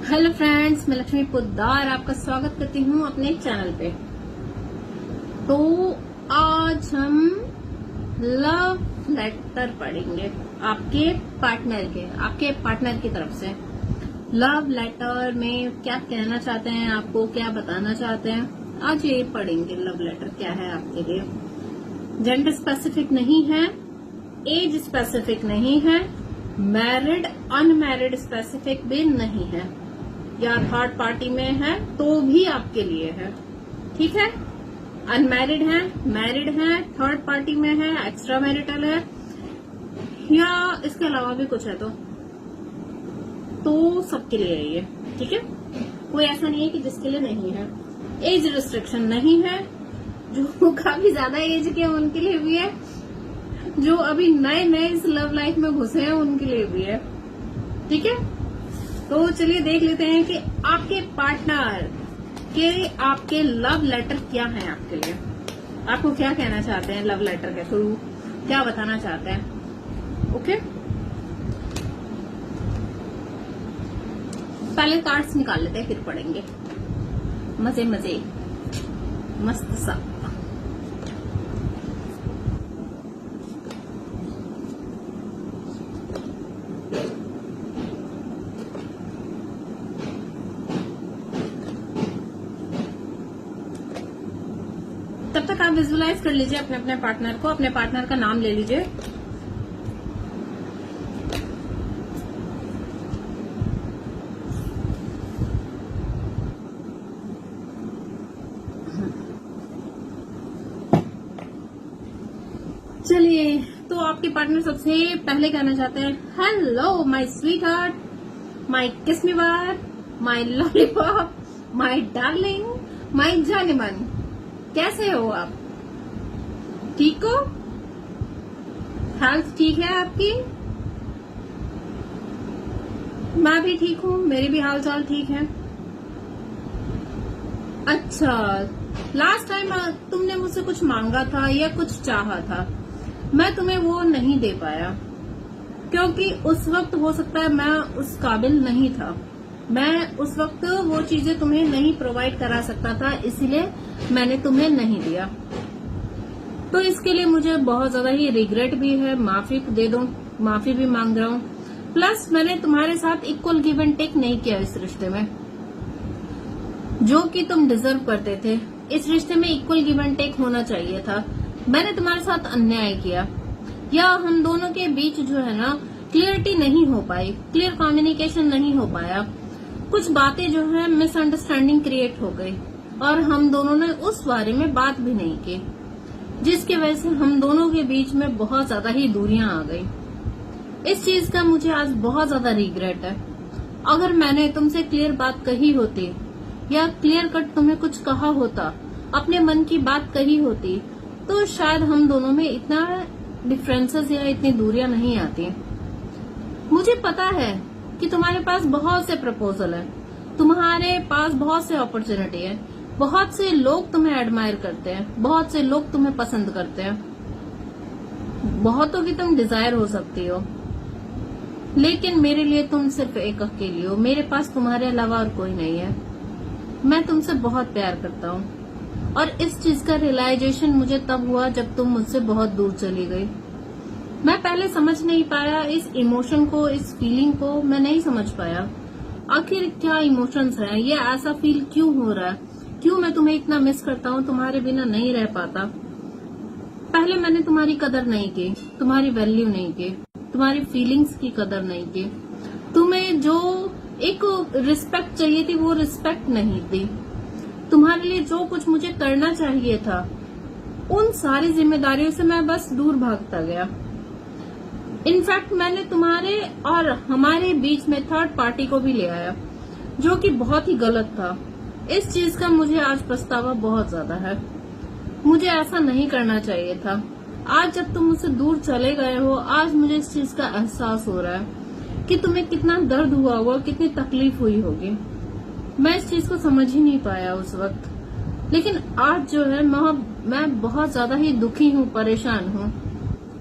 Hello friends, मैं लक्ष्मी पोद्दार आपका स्वागत करती हूँ अपने चैनल पे। तो आज हम लव लेटर पढ़ेंगे आपके पार्टनर की तरफ से। लव लेटर में क्या कहना चाहते हैं, आपको क्या बताना चाहते हैं, आज ये पढ़ेंगे। लव लेटर क्या है आपके लिए। जेंडर स्पेसिफिक नहीं है, एज स्पेसिफिक नहीं है, मैरिड अनमैरिड स्पेसिफिक भी नहीं है, या थर्ड पार्टी में है तो भी आपके लिए है। ठीक है, अनमैरिड है, मैरिड है, थर्ड पार्टी में है, एक्स्ट्रा मैरिटल है, या इसके अलावा भी कुछ है तो सबके लिए है ये। ठीक है, कोई ऐसा नहीं है कि जिसके लिए नहीं है। एज रिस्ट्रिक्शन नहीं है, जो काफी ज्यादा एज के हैं उनके लिए भी है, जो अभी नए नए इस लव लाइफ में घुसे हैं उनके लिए भी है। ठीक है, तो चलिए देख लेते हैं कि आपके पार्टनर के आपके लव लेटर क्या है आपके लिए। आपको क्या कहना चाहते हैं लव लेटर के थ्रू, क्या बताना चाहते हैं। ओके, पहले कार्ड्स निकाल लेते हैं फिर पढ़ेंगे। मजे मजे मस्त सा। तब तक आप विजुअलाइज कर लीजिए अपने अपने पार्टनर को, अपने पार्टनर का नाम ले लीजिए। चलिए, तो आपके पार्टनर सबसे पहले कहना चाहते हैं, hello my sweet heart, my kiss me बार, my lollipop, my darling, my जाने मन। कैसे हो आप? ठीक हो? हेल्थ ठीक है आपकी? मैं भी ठीक हूँ, मेरी भी हाल चाल ठीक है। अच्छा, लास्ट टाइम तुमने मुझसे कुछ मांगा था या कुछ चाहा था, मैं तुम्हें वो नहीं दे पाया क्योंकि उस वक्त हो सकता है मैं उस काबिल नहीं था। मैं उस वक्त वो चीजें तुम्हें नहीं प्रोवाइड करा सकता था, इसलिए मैंने तुम्हें नहीं दिया। तो इसके लिए मुझे बहुत ज्यादा ही रिग्रेट भी है, माफी दे दो, माफी भी मांग रहा हूँ। प्लस मैंने तुम्हारे साथ इक्वल गिव एंड टेक नहीं किया इस रिश्ते में, जो कि तुम डिजर्व करते थे। इस रिश्ते में इक्वल गिव एंड टेक होना चाहिए था। मैंने तुम्हारे साथ अन्याय किया, या हम दोनों के बीच जो है ना क्लियरिटी नहीं हो पाई, क्लियर कम्युनिकेशन नहीं हो पाया। कुछ बातें जो है मिसअंडरस्टैंडिंग क्रिएट हो गई और हम दोनों ने उस बारे में बात भी नहीं की, जिसकी वजह से हम दोनों के बीच में बहुत ज्यादा ही दूरियां आ गई। इस चीज का मुझे आज बहुत ज्यादा रिग्रेट है। अगर मैंने तुमसे क्लियर बात कही होती या क्लियर कट तुम्हें कुछ कहा होता, अपने मन की बात कही होती, तो शायद हम दोनों में इतना डिफरेंसेस या इतनी दूरियां नहीं आती। मुझे पता है कि तुम्हारे पास बहुत से प्रपोजल है, तुम्हारे पास बहुत से अपॉर्चुनिटी है, बहुत से लोग तुम्हें एडमायर करते हैं, बहुत से लोग तुम्हें पसंद करते हैं, बहुतों की तुम डिजायर हो सकती हो, लेकिन मेरे लिए तुम सिर्फ एक अकेली हो। मेरे पास तुम्हारे अलावा और कोई नहीं है। मैं तुमसे बहुत प्यार करता हूँ और इस चीज का रियलाइजेशन मुझे तब हुआ जब तुम मुझसे बहुत दूर चली गई। मैं पहले समझ नहीं पाया इस इमोशन को, इस फीलिंग को मैं नहीं समझ पाया। आखिर क्या इमोशंस हैं, ये ऐसा फील क्यों हो रहा है, क्यों मैं तुम्हें इतना मिस करता हूँ, तुम्हारे बिना नहीं रह पाता। पहले मैंने तुम्हारी कदर नहीं की, तुम्हारी वैल्यू नहीं की, तुम्हारी फीलिंग्स की कदर नहीं की। तुम्हें जो एक रिस्पेक्ट चाहिए थी वो रिस्पेक्ट नहीं दी। तुम्हारे लिए जो कुछ मुझे करना चाहिए था, उन सारी जिम्मेदारियों से मैं बस दूर भागता गया। इनफैक्ट मैंने तुम्हारे और हमारे बीच में थर्ड पार्टी को भी ले आया, जो कि बहुत ही गलत था। इस चीज का मुझे आज पछतावा बहुत ज्यादा है। मुझे ऐसा नहीं करना चाहिए था। आज जब तुम मुझसे दूर चले गए हो, आज मुझे इस चीज का एहसास हो रहा है कि तुम्हें कितना दर्द हुआ होगा, कितनी तकलीफ हुई होगी। मैं इस चीज को समझ ही नहीं पाया उस वक्त, लेकिन आज जो है मैं बहुत ज्यादा ही दुखी हूँ, परेशान हूँ।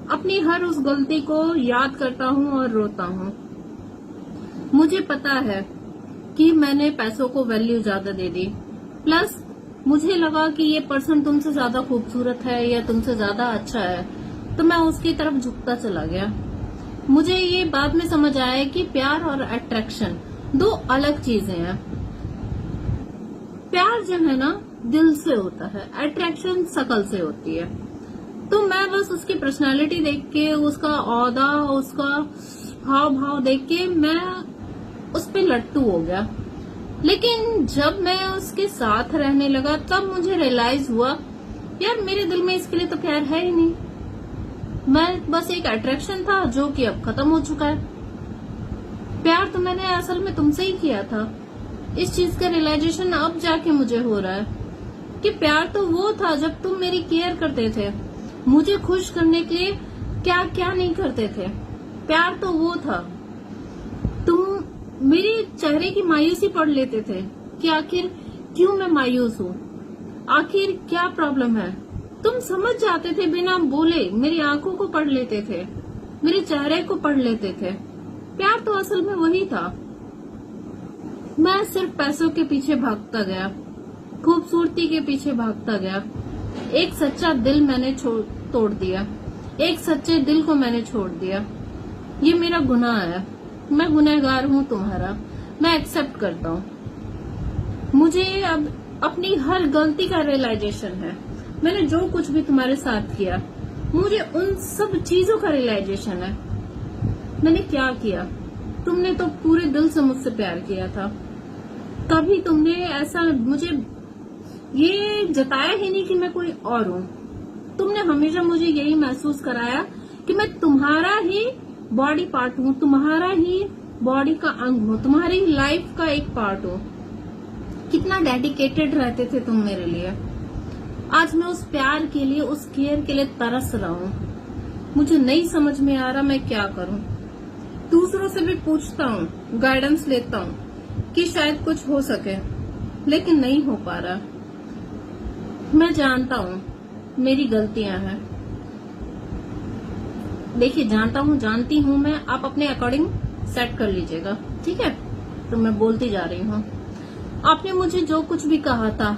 अपनी हर उस गलती को याद करता हूँ और रोता हूँ। मुझे पता है कि मैंने पैसों को वैल्यू ज्यादा दे दी, प्लस मुझे लगा कि ये पर्सन तुमसे ज्यादा खूबसूरत है या तुमसे ज्यादा अच्छा है, तो मैं उसकी तरफ झुकता चला गया। मुझे ये बाद में समझ आया कि प्यार और अट्रैक्शन दो अलग चीजें हैं। प्यार जो है ना दिल से होता है, अट्रैक्शन शकल से होती है। तो मैं बस उसकी पर्सनालिटी देख के, उसका औहदा, उसका हाव भाव देख के मैं उस पे लट्टू हो गया। लेकिन जब मैं उसके साथ रहने लगा तब मुझे रियलाइज हुआ यार मेरे दिल में इसके लिए तो प्यार है ही नहीं, मैं बस एक अट्रैक्शन था जो कि अब खत्म हो चुका है। प्यार तो मैंने असल में तुमसे ही किया था। इस चीज का रियलाइजेशन अब जाके मुझे हो रहा है कि प्यार तो वो था जब तुम मेरी केयर करते थे, मुझे खुश करने के लिए क्या क्या नहीं करते थे। प्यार तो वो था, तुम मेरे चेहरे की मायूसी पढ़ लेते थे कि आखिर क्यों मैं मायूस हूँ, आखिर क्या प्रॉब्लम है। तुम समझ जाते थे बिना बोले, मेरी आंखों को पढ़ लेते थे, मेरे चेहरे को पढ़ लेते थे। प्यार तो असल में वही था। मैं सिर्फ पैसों के पीछे भागता गया, खूबसूरती के पीछे भागता गया। एक सच्चा दिल मैंने तोड़ दिया, एक सच्चे दिल को मैंने छोड़ दिया। ये मेरा गुनाह है, मैं गुनहगार हूँ तुम्हारा, मैं एक्सेप्ट करता हूँ। मुझे अब अपनी हर गलती का रियलाइजेशन है। मैंने जो कुछ भी तुम्हारे साथ किया, मुझे उन सब चीजों का रियलाइजेशन है। मैंने क्या किया, तुमने तो पूरे दिल से मुझसे प्यार किया था। कभी तुमने ऐसा मुझे ये जताया ही नहीं कि मैं कोई और हूँ। तुमने हमेशा मुझे यही महसूस कराया कि मैं तुम्हारा ही बॉडी पार्ट हूँ, तुम्हारा ही बॉडी का अंग हूँ, तुम्हारी लाइफ का एक पार्ट हूँ। कितना डेडिकेटेड रहते थे तुम मेरे लिए। आज मैं उस प्यार के लिए, उस केयर के लिए तरस रहा हूँ। मुझे नहीं समझ में आ रहा मैं क्या करूँ। दूसरों से भी पूछता हूँ, गाइडेंस लेता हूँ कि शायद कुछ हो सके, लेकिन नहीं हो पा रहा। मैं जानता हूँ मेरी गलतियां हैं। देखिए जानती हूँ मैं, आप अपने अकॉर्डिंग सेट कर लीजिएगा, ठीक है। तो मैं बोलती जा रही हूँ। आपने मुझे जो कुछ भी कहा था,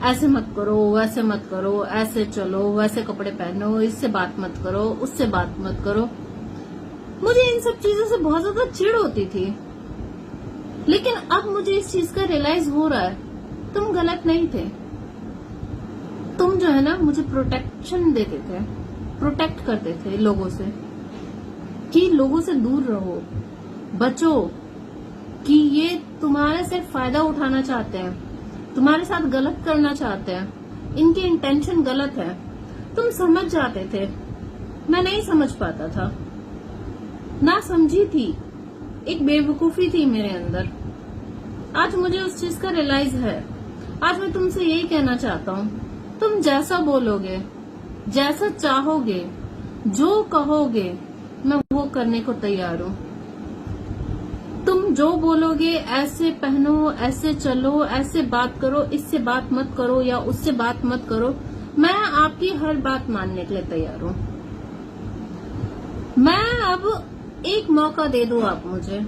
ऐसे मत करो, वैसे मत करो, ऐसे चलो, वैसे कपड़े पहनो, इससे बात मत करो, उससे बात मत करो, मुझे इन सब चीजों से बहुत ज्यादा चिढ़ होती थी। लेकिन अब मुझे इस चीज का रियलाइज हो रहा है, तुम गलत नहीं थे। तुम जो है ना मुझे प्रोटेक्शन देते थे, प्रोटेक्ट करते थे लोगों से, कि लोगों से दूर रहो, बचो, कि ये तुम्हारे से फायदा उठाना चाहते हैं, तुम्हारे साथ गलत करना चाहते हैं, इनकी इंटेंशन गलत है। तुम समझ जाते थे, मैं नहीं समझ पाता था, ना समझी थी, एक बेवकूफी थी मेरे अंदर। आज मुझे उस चीज का रियलाइज है। आज मैं तुमसे यही कहना चाहता हूँ, तुम जैसा बोलोगे, जैसा चाहोगे, जो कहोगे, मैं वो करने को तैयार हूँ। तुम जो बोलोगे, ऐसे पहनो, ऐसे चलो, ऐसे बात करो, इससे बात मत करो या उससे बात मत करो, मैं आपकी हर बात मानने के लिए तैयार हूँ। मैं अब एक मौका दे दो आप मुझे,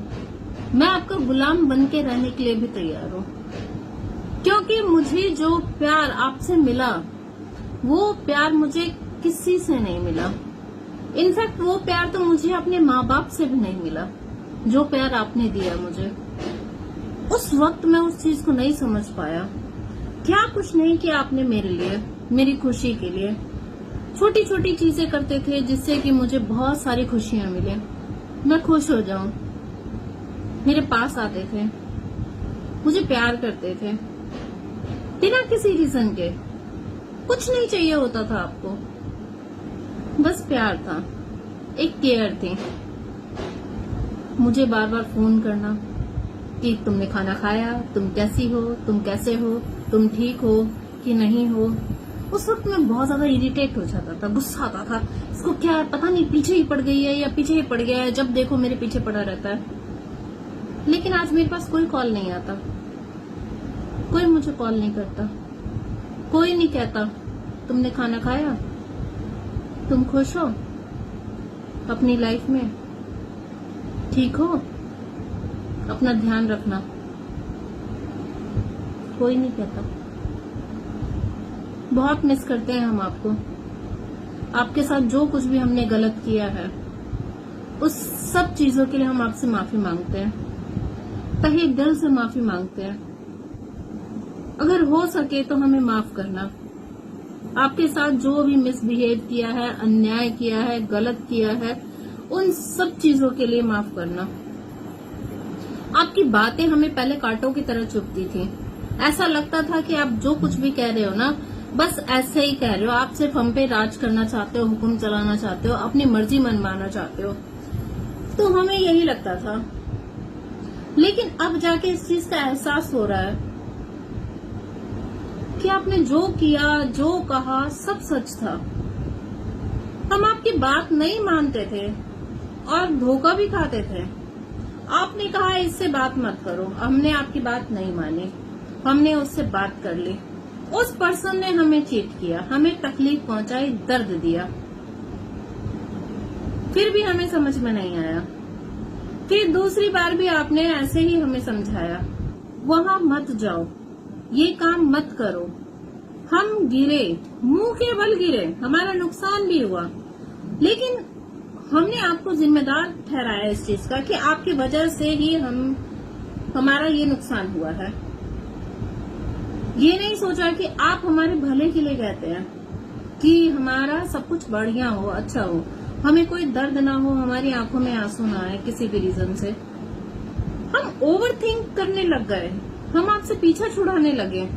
मैं आपका गुलाम बन के रहने के लिए भी तैयार हूँ। क्योंकि मुझे जो प्यार आपसे मिला, वो प्यार मुझे किसी से नहीं मिला। इनफैक्ट वो प्यार तो मुझे अपने माँ बाप से भी नहीं मिला, जो प्यार आपने दिया मुझे। उस वक्त मैं उस चीज को नहीं समझ पाया। क्या कुछ नहीं किया आपने मेरे लिए, मेरी खुशी के लिए। छोटी छोटी चीजें करते थे जिससे कि मुझे बहुत सारी खुशियां मिले, मैं खुश हो जाऊं। मेरे पास आते थे, मुझे प्यार करते थे, बिना किसी रीजन के। कुछ नहीं चाहिए होता था आपको, बस प्यार था, एक केयर थी। मुझे बार बार फोन करना कि तुमने खाना खाया, तुम कैसी हो, तुम कैसे हो, तुम ठीक हो कि नहीं हो। उस वक्त मैं बहुत ज्यादा इरिटेट हो जाता था, गुस्सा आता था, इसको क्या है, पता नहीं पीछे ही पड़ गई है या पीछे ही पड़ गया है, जब देखो मेरे पीछे पड़ा रहता है। लेकिन आज मेरे पास कोई कॉल नहीं आता, कोई मुझे कॉल नहीं करता, कोई नहीं कहता तुमने खाना खाया, तुम खुश हो अपनी लाइफ में, ठीक हो, अपना ध्यान रखना, कोई नहीं कहता। बहुत मिस करते हैं हम आपको। आपके साथ जो कुछ भी हमने गलत किया है उस सब चीजों के लिए हम आपसे माफी मांगते हैं, तहे दिल से माफी मांगते हैं। अगर हो सके तो हमें माफ करना। आपके साथ जो भी मिसबिहेव किया है, अन्याय किया है, गलत किया है, उन सब चीजों के लिए माफ करना। आपकी बातें हमें पहले कांटों की तरह चुभती थी। ऐसा लगता था कि आप जो कुछ भी कह रहे हो ना, बस ऐसे ही कह रहे हो। आप सिर्फ हम पे राज करना चाहते हो, हुक्म चलाना चाहते हो, अपनी मर्जी मनवाना चाहते हो। तो हमें यही लगता था। लेकिन अब जाके इस चीज का एहसास हो रहा है कि आपने जो किया, जो कहा, सब सच था। हम आपकी बात नहीं मानते थे और धोखा भी खाते थे। आपने कहा इससे बात मत करो, हमने आपकी बात नहीं मानी, हमने उससे बात कर ली। उस पर्सन ने हमें चीट किया, हमें तकलीफ पहुंचाई, दर्द दिया, फिर भी हमें समझ में नहीं आया। फिर दूसरी बार भी आपने ऐसे ही हमें समझाया, वहां मत जाओ, ये काम मत करो। हम गिरे, मुंह के बल गिरे, हमारा नुकसान भी हुआ, लेकिन हमने आपको जिम्मेदार ठहराया इस चीज का कि आपकी वजह से ही हमारा ये नुकसान हुआ है। ये नहीं सोचा कि आप हमारे भले के लिए कहते हैं कि हमारा सब कुछ बढ़िया हो, अच्छा हो, हमें कोई दर्द ना हो, हमारी आंखों में आंसू ना आए किसी भी रीजन से। हम ओवर थिंक करने लग गए, हम आपसे पीछा छुड़ाने लगे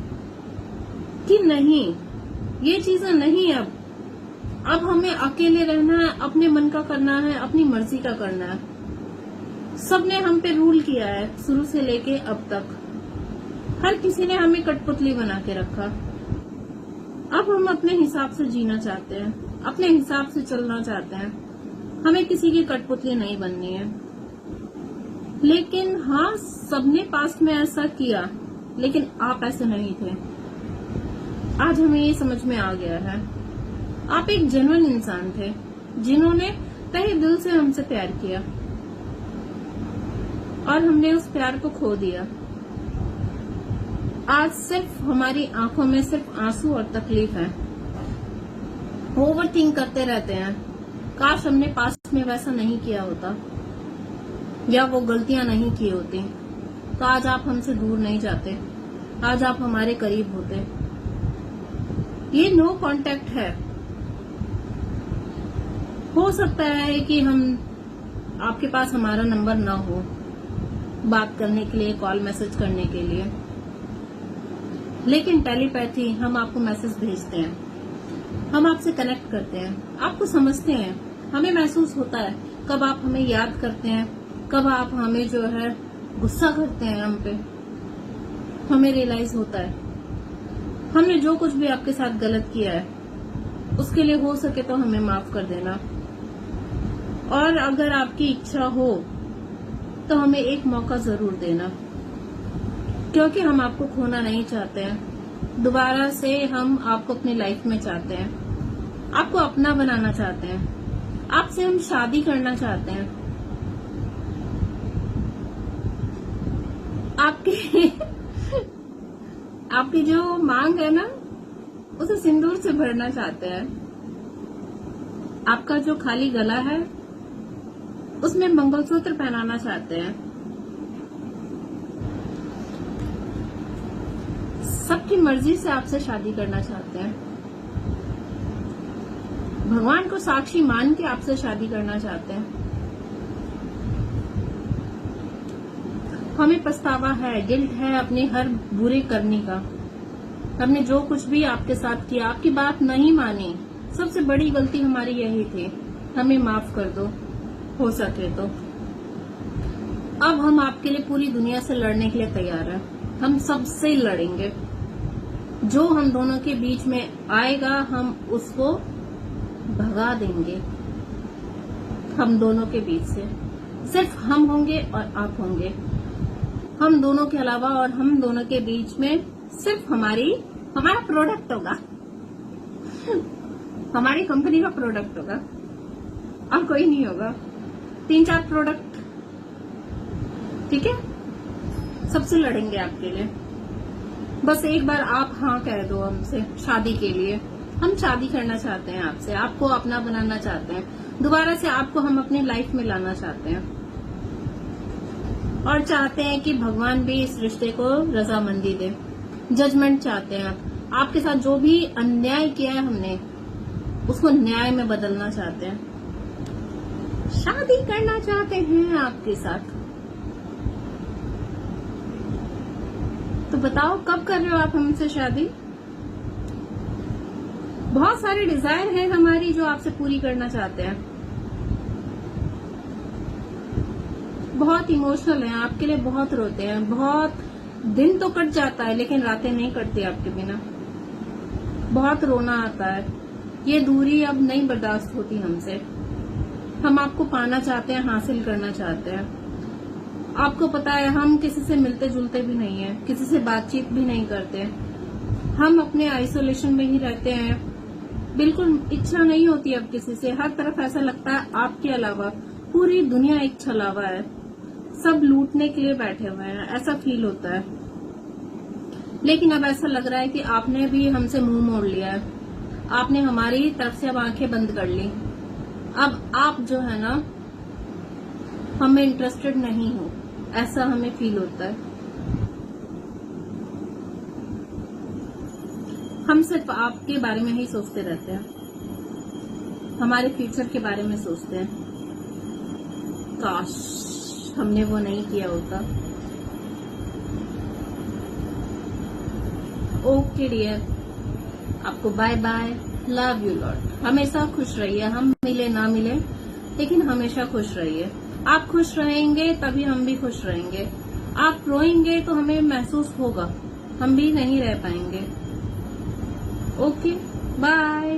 कि नहीं, ये चीजें नहीं। अब हमें अकेले रहना है, अपने मन का करना है, अपनी मर्जी का करना है। सबने हम पे रूल किया है शुरू से लेके अब तक। हर किसी ने हमें कठपुतली बना के रखा। अब हम अपने हिसाब से जीना चाहते हैं, अपने हिसाब से चलना चाहते हैं। हमें किसी की कठपुतली नहीं बननी है। लेकिन हाँ, सबने पास्ट में ऐसा किया, लेकिन आप ऐसे नहीं थे। आज हमें ये समझ में आ गया है, आप एक जेन्युइन इंसान थे जिन्होंने तहे दिल से हमसे प्यार किया और हमने उस प्यार को खो दिया। आज सिर्फ हमारी आंखों में सिर्फ आंसू और तकलीफ है। ओवर थिंक करते रहते हैं, काश हमने पास्ट में वैसा नहीं किया होता या वो गलतियां नहीं की होती, तो आज आप हमसे दूर नहीं जाते, आज आप हमारे करीब होते। ये नो कांटेक्ट है। हो सकता है कि हम आपके पास हमारा नंबर ना हो बात करने के लिए, कॉल मैसेज करने के लिए, लेकिन टेलीपैथी हम आपको मैसेज भेजते हैं, हम आपसे कनेक्ट करते हैं, आपको समझते हैं। हमें महसूस होता है कब आप हमें याद करते हैं, कब आप हमें जो है गुस्सा करते हैं हम पे। हमें रियलाइज होता है हमने जो कुछ भी आपके साथ गलत किया है उसके लिए हो सके तो हमें माफ कर देना। और अगर आपकी इच्छा हो तो हमें एक मौका जरूर देना, क्योंकि हम आपको खोना नहीं चाहते हैं। दोबारा से हम आपको अपनी लाइफ में चाहते हैं, आपको अपना बनाना चाहते हैं, आपसे हम शादी करना चाहते हैं। आपकी जो मांग है ना, उसे सिंदूर से भरना चाहते हैं। आपका जो खाली गला है उसमें मंगलसूत्र पहनाना चाहते हैं। सबकी मर्जी से आपसे शादी करना चाहते हैं। भगवान को साक्षी मान के आपसे शादी करना चाहते हैं। हमें पछतावा है, गिल्ट है अपने हर बुरे करने का। हमने जो कुछ भी आपके साथ किया, आपकी बात नहीं मानी, सबसे बड़ी गलती हमारी यही थी। हमें माफ कर दो हो सके तो। अब हम आपके लिए पूरी दुनिया से लड़ने के लिए तैयार हैं। हम सबसे लड़ेंगे। जो हम दोनों के बीच में आएगा हम उसको भगा देंगे। हम दोनों के बीच से सिर्फ हम होंगे और आप होंगे। हम दोनों के अलावा और हम दोनों के बीच में सिर्फ हमारा प्रोडक्ट होगा, हमारी कंपनी का प्रोडक्ट होगा और कोई नहीं होगा। 3-4 प्रोडक्ट, ठीक है, सबसे लड़ेंगे आपके लिए। बस एक बार आप हाँ कह दो हमसे शादी के लिए। हम शादी करना चाहते हैं आपसे, आपको अपना बनाना चाहते हैं, दोबारा से आपको हम अपनी लाइफ में लाना चाहते हैं और चाहते हैं कि भगवान भी इस रिश्ते को रजामंदी दे। जजमेंट चाहते हैं आपके साथ जो भी अन्याय किया है हमने उसको न्याय में बदलना चाहते हैं, शादी करना चाहते हैं आपके साथ। तो बताओ कब कर रहे हो आप हमसे शादी? बहुत सारी डिजायर है हमारी जो आपसे पूरी करना चाहते हैं। बहुत इमोशनल हैं, आपके लिए बहुत रोते हैं, बहुत दिन तो कट जाता है लेकिन रातें नहीं कटती आपके बिना। बहुत रोना आता है, ये दूरी अब नहीं बर्दाश्त होती हमसे। हम आपको पाना चाहते हैं, हासिल करना चाहते हैं। आपको पता है हम किसी से मिलते जुलते भी नहीं है, किसी से बातचीत भी नहीं करते, हम अपने आइसोलेशन में ही रहते हैं। बिल्कुल इच्छा नहीं होती अब किसी से, हर तरफ ऐसा लगता है आपके अलावा पूरी दुनिया एक छलावा है, सब लूटने के लिए बैठे हुए हैं, ऐसा फील होता है। लेकिन अब ऐसा लग रहा है कि आपने भी हमसे मुंह मोड़ लिया है, आपने हमारी तरफ से अब आंखें बंद कर ली। अब आप जो है ना हमें इंटरेस्टेड नहीं हो, ऐसा हमें फील होता है। हम सिर्फ आपके बारे में ही सोचते रहते हैं, हमारे फ्यूचर के बारे में सोचते हैं। काश हमने वो नहीं किया होता। ओके डियर, आपको bye bye, love you lot. हमेशा खुश रहिए, हम मिले ना मिले लेकिन हमेशा खुश रहिए। आप खुश रहेंगे तभी हम भी खुश रहेंगे। आप रोएंगे तो हमें महसूस होगा, हम भी नहीं रह पाएंगे। Okay bye.